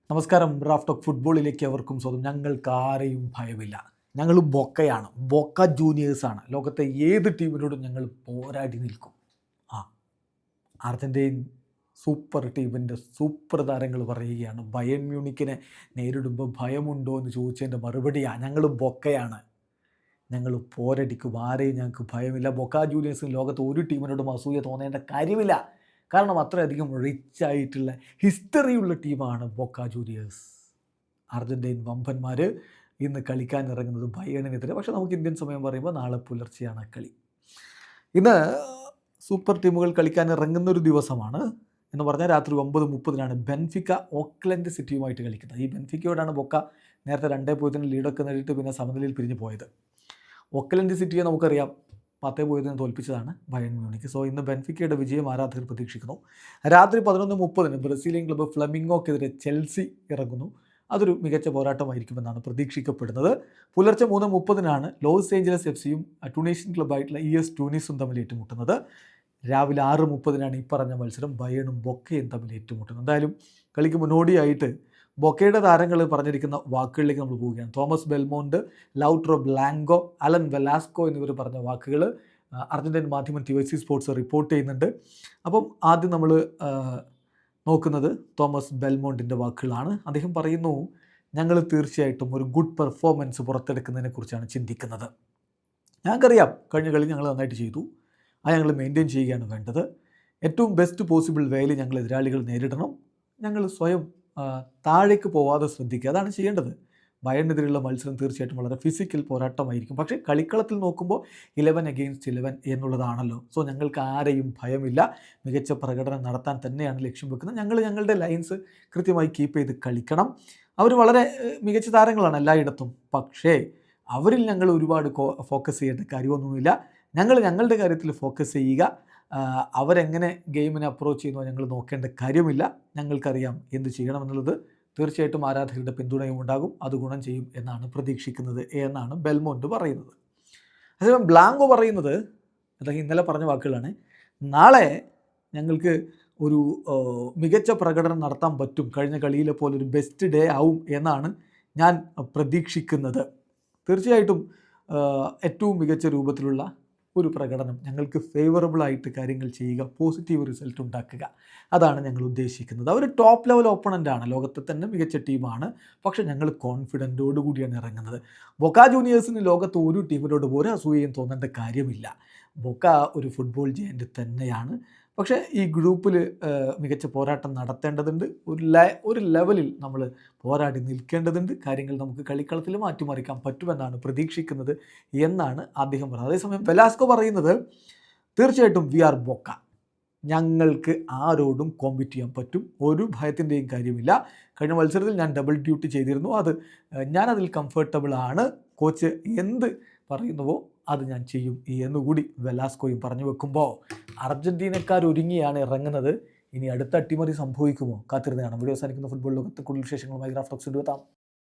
നമസ്കാരം. Raf talk ഫുട്ബോളിലേക്ക് അവർക്കും സ്വന്തം. ഞങ്ങൾക്ക് ആരെയും ഭയമില്ല. ഞങ്ങൾ ബൊക്കയാണ്, ബൊക്ക ജൂനിയേഴ്സാണ്. ലോകത്തെ ഏത് ടീമിനോടും ഞങ്ങൾ പോരാടി നിൽക്കും. ആ അർജൻറ്റീൻ സൂപ്പർ ടീമിൻ്റെ സൂപ്പർ താരങ്ങൾ പറയുകയാണ്, ബയൺ മ്യൂണിക്കിനെ നേരിടുമ്പോൾ ഭയമുണ്ടോ എന്ന് ചോദിച്ചതിൻ്റെ മറുപടിയാണ് ഞങ്ങൾ ബൊക്കയാണ്, ഞങ്ങൾ പോരടിക്കും, ആരെയും ഞങ്ങൾക്ക് ഭയമില്ല. ബൊക്ക ജൂനിയേഴ്സിന് ലോകത്ത് ഒരു ടീമിനോടും അസൂയ തോന്നേണ്ട കാര്യമില്ല. കാരണം അത്രയധികം റിച്ച് ആയിട്ടുള്ള ഹിസ്റ്ററിയുള്ള ടീമാണ് ബൊക്ക ജൂനിയേഴ്സ്. അർജൻറ്റീൻ വമ്പന്മാർ ഇന്ന് കളിക്കാൻ ഇറങ്ങുന്നത് ബയേണിനെതിരെ. പക്ഷേ നമുക്ക് ഇന്ത്യൻ സമയം പറയുമ്പോൾ നാളെ പുലർച്ചെയാണ് കളി. ഇന്ന് സൂപ്പർ ടീമുകൾ കളിക്കാൻ ഇറങ്ങുന്നൊരു ദിവസമാണ്. എന്ന് പറഞ്ഞാൽ രാത്രി 9:30 ബെൻഫിക്ക ഓക്ലൻഡ് സിറ്റിയുമായിട്ട് കളിക്കുന്നത്. ഈ ബെൻഫിക്കയോടാണ് ബൊക്ക നേരത്തെ 2-0 ലീഡൊക്കെ നേടിയിട്ട് പിന്നെ സമനിലയിൽ പിരിഞ്ഞു പോയത്. ഓക്ലൻഡ് സിറ്റിയെ നമുക്കറിയാം 10-0 തോൽപ്പിച്ചതാണ് ബയൺ മ്യൂണിക്ക്. സോ ഇന്ന് ബെൻഫിക്കയുടെ വിജയം ആരാധകർ പ്രതീക്ഷിക്കുന്നു. രാത്രി 11:30 ബ്രസീലിയൻ ക്ലബ്ബ് ഫ്ലമിംഗോക്കെതിരെ ചെൽസി ഇറങ്ങുന്നു. അതൊരു മികച്ച പോരാട്ടമായിരിക്കുമെന്നാണ് പ്രതീക്ഷിക്കപ്പെടുന്നത്. പുലർച്ചെ 3:30 ലോസ് ഏഞ്ചലസ് FC-യും ട്യൂണീഷ്യൻ ക്ലബ്ബായിട്ടുള്ള ES ട്യൂണീസും തമ്മിൽ ഏറ്റുമുട്ടുന്നത്. രാവിലെ 6:30 ഈ പറഞ്ഞ മത്സരം ബയേണും ബൊക്കയും തമ്മിൽ ഏറ്റുമുട്ടുന്നത്. എന്തായാലും കളിക്ക് മുന്നോടിയായിട്ട് ബൊക്കയുടെ താരങ്ങൾ പറഞ്ഞിരിക്കുന്ന വാക്കുകളിലേക്ക് നമ്മൾ പോവുകയാണ്. Thomas Belmont, Lautaro Blanco, Alan Velasco എന്നിവർ പറഞ്ഞ വാക്കുകൾ അർജൻറ്റീൻ മാധ്യമം TVC സ്പോർട്സ് റിപ്പോർട്ട് ചെയ്യുന്നുണ്ട്. അപ്പം ആദ്യം നമ്മൾ നോക്കുന്നത് തോമസ് ബെൽമോണ്ടിൻ്റെ വാക്കുകളാണ്. അദ്ദേഹം പറയുന്നു, ഞങ്ങൾ തീർച്ചയായിട്ടും ഒരു ഗുഡ് പെർഫോമൻസ് പുറത്തെടുക്കുന്നതിനെ കുറിച്ചാണ് ചിന്തിക്കുന്നത്. ഞങ്ങൾക്കറിയാം കഴിഞ്ഞ കളി ഞങ്ങൾ നന്നായിട്ട് ചെയ്തു, അത് ഞങ്ങൾ മെയിൻറ്റെയിൻ ചെയ്യുകയാണ് വേണ്ടത്. ഏറ്റവും ബെസ്റ്റ് പോസിബിൾ വേയിൽ ഞങ്ങൾ എതിരാളികൾ നേരിടണം. ഞങ്ങൾ സ്വയം താഴേക്ക് പോവാതെ ശ്രദ്ധിക്കുക, അതാണ് ചെയ്യേണ്ടത്. ബയണിനെതിരെയുള്ള മത്സരം തീർച്ചയായിട്ടും വളരെ ഫിസിക്കൽ പോരാട്ടമായിരിക്കും. പക്ഷേ കളിക്കളത്തിൽ നോക്കുമ്പോൾ 11 against 11 എന്നുള്ളതാണല്ലോ. സോ ഞങ്ങൾക്ക് ആരെയും ഭയമില്ല. മികച്ച പ്രകടനം നടത്താൻ തന്നെയാണ് ലക്ഷ്യം വെക്കുന്നത്. ഞങ്ങളുടെ ലൈൻസ് കൃത്യമായി കീപ്പ് ചെയ്ത് കളിക്കണം. അവർ വളരെ മികച്ച താരങ്ങളാണ് എല്ലായിടത്തും. പക്ഷേ അവരിൽ ഞങ്ങൾ ഒരുപാട് ഫോക്കസ് ചെയ്യേണ്ട കാര്യമൊന്നുമില്ല. ഞങ്ങളുടെ കാര്യത്തിൽ ഫോക്കസ് ചെയ്യുക. അവരെങ്ങനെ ഗെയിമിനെ അപ്രോച്ച് ചെയ്യുന്നോ ഞങ്ങൾ നോക്കേണ്ട കാര്യമില്ല. ഞങ്ങൾക്കറിയാം എന്ത് ചെയ്യണമെന്നുള്ളത്. തീർച്ചയായിട്ടും ആരാധകരുടെ പിന്തുണയും ഉണ്ടാകും, അത് ഗുണം ചെയ്യും എന്നാണ് പ്രതീക്ഷിക്കുന്നത് എന്നാണ് ബെൽമോണ്ട് പറയുന്നത്. അതേസമയം ബ്ലാങ്കോ പറയുന്നത്, അദ്ദേഹം ഇന്നലെ പറഞ്ഞ വാക്കുകളാണ്, നാളെ ഞങ്ങൾക്ക് ഒരു മികച്ച പ്രകടനം നടത്താൻ പറ്റും, കഴിഞ്ഞ കളിയിലെ പോലെ ഒരു ബെസ്റ്റ് ഡേ ആവും എന്നാണ് ഞാൻ പ്രതീക്ഷിക്കുന്നത്. തീർച്ചയായിട്ടും ഏറ്റവും മികച്ച രൂപത്തിലുള്ള ഒരു പ്രകടനം, ഞങ്ങൾക്ക് ഫേവറബിളായിട്ട് കാര്യങ്ങൾ ചെയ്യുക, പോസിറ്റീവ് റിസൾട്ട് ഉണ്ടാക്കുക, അതാണ് ഞങ്ങൾ ഉദ്ദേശിക്കുന്നത്. അവർ ടോപ്പ് ലെവൽ ഓപ്പണൻ്റാണ്, ലോകത്തെ തന്നെ മികച്ച ടീമാണ്. പക്ഷേ ഞങ്ങൾ കോൺഫിഡൻറ്റോടു കൂടിയാണ് ഇറങ്ങുന്നത്. ബൊക്ക ജൂനിയേഴ്സിന് ലോകത്ത് ഒരു ടീമിനോട് ഒരു അസൂയയും തോന്നേണ്ട കാര്യമില്ല. ബൊക്ക ഒരു ഫുട്ബോൾ ജയൻ്റ് തന്നെയാണ്. പക്ഷേ ഈ ഗ്രൂപ്പിൽ മികച്ച പോരാട്ടം നടത്തേണ്ടതുണ്ട്. ഒരു ലെവലിൽ നമ്മൾ പോരാടി നിൽക്കേണ്ടതുണ്ട്. കാര്യങ്ങൾ നമുക്ക് കളിക്കളത്തിൽ മാറ്റിമറിക്കാൻ പറ്റുമെന്നാണ് പ്രതീക്ഷിക്കുന്നത് എന്നാണ് അദ്ദേഹം പറയുന്നത്. അതേസമയം വെലാസ്കോ പറയുന്നത്, തീർച്ചയായിട്ടും വി ആർ ബൊക്ക, ഞങ്ങൾക്ക് ആരോടും കോമ്പീറ്റ് ചെയ്യാൻ പറ്റും, ഒരു ഭയത്തിൻ്റെയും കാര്യമില്ല. കഴിഞ്ഞ മത്സരത്തിൽ ഞാൻ ഡബിൾ ഡ്യൂട്ടി ചെയ്തിരുന്നു, ഞാനതിൽ കംഫർട്ടബിൾ ആണ്. കോച്ച് എന്ത് പറയുന്നുവോ അത് ഞാൻ ചെയ്യും എന്നുകൂടി വെലാസ്കോയും പറഞ്ഞു വെക്കുമ്പോൾ അർജൻറ്റീനക്കാർ ഒരുങ്ങിയാണ് ഇറങ്ങുന്നത്. ഇനി അടുത്ത അട്ടിമറി സംഭവിക്കുമോ? കാത്തിരുന്ന് കാണാം. വീഡിയോ അവസാനിക്കുന്ന ഫുട്ബോൾ ലോകത്ത് കൂടുതൽ വിശേഷങ്ങളുമായി റാഫ് ടോക്സിൽ എത്താം.